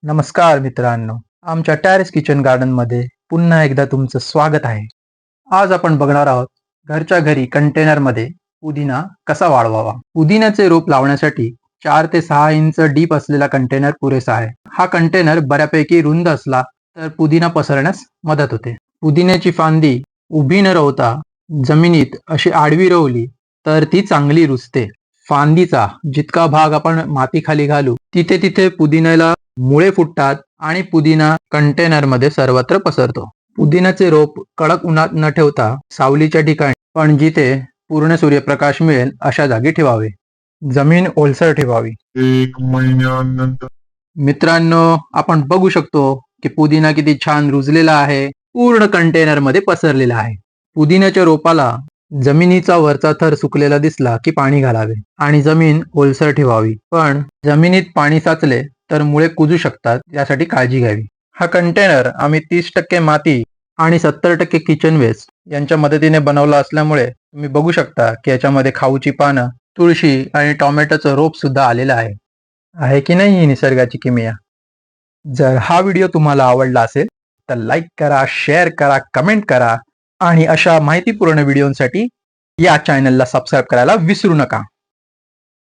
नमस्कार मित्रांनो, आमच्या टॅरेस किचन गार्डन मध्ये पुन्हा एकदा तुमचं स्वागत आहे. आज आपण बघणार आहोत घरच्या घरी कंटेनर मध्ये पुदिना कसा वाढवावा. पुदिन्याचे रोप लावण्यासाठी 4 ते 6 इंच डीप असलेला कंटेनर पुरेसा आहे. हा कंटेनर बऱ्यापैकी रुंद असला तर पुदिना पसरण्यास मदत होते. पुदिन्याची फांदी उभी न रोवता जमिनीत अशी आडवी रोवली तर ती चांगली रुजते. फांदीचा जितका भाग आपण मातीखाली घालू तिथे तिथे पुदिन्याला मुळे फुटतात आणि पुदिना कंटेनरमध्ये सर्वत्र पसरतो. पुदिन्याचे रोप कडक उन्हात न ठेवता सावलीच्या ठिकाणी पण जिथे पूर्ण सूर्यप्रकाश मिळेल अशा जागी ठेवावे. जमीन ओलसर ठेवावी. 1 महिन्यानंतर मित्रांनो, आपण बघू शकतो की पुदिना किती छान रुजलेला आहे, पूर्ण कंटेनर मध्ये पसरलेला आहे. पुदिन्याच्या रोपाला जमिनीचा वरचा थर सुकलेला दिसला की पाणी घालावे आणि जमीन ओलसर ठेवावी. पण जमिनीत पाणी साचले तर मुळे कुजू शकतात, यासाठी काळजी घ्यावी. हा कंटेनर आम्ही 30% माती आणि 70% किचन वेस्ट यांच्या मदतीने बनवला असल्यामुळे तुम्ही बघू शकता की याच्यामध्ये खाऊची पानं, तुळशी आणि टोमॅटोचं रोप सुद्धा आलेलं आहे. आहे की नाही ही निसर्गाची किमया. जर हा व्हिडिओ तुम्हाला आवडला असेल तर लाईक करा, शेअर करा, कमेंट करा आणि अशा माहितीपूर्ण व्हिडिओसाठी या चॅनलला सबस्क्राईब करायला विसरू नका.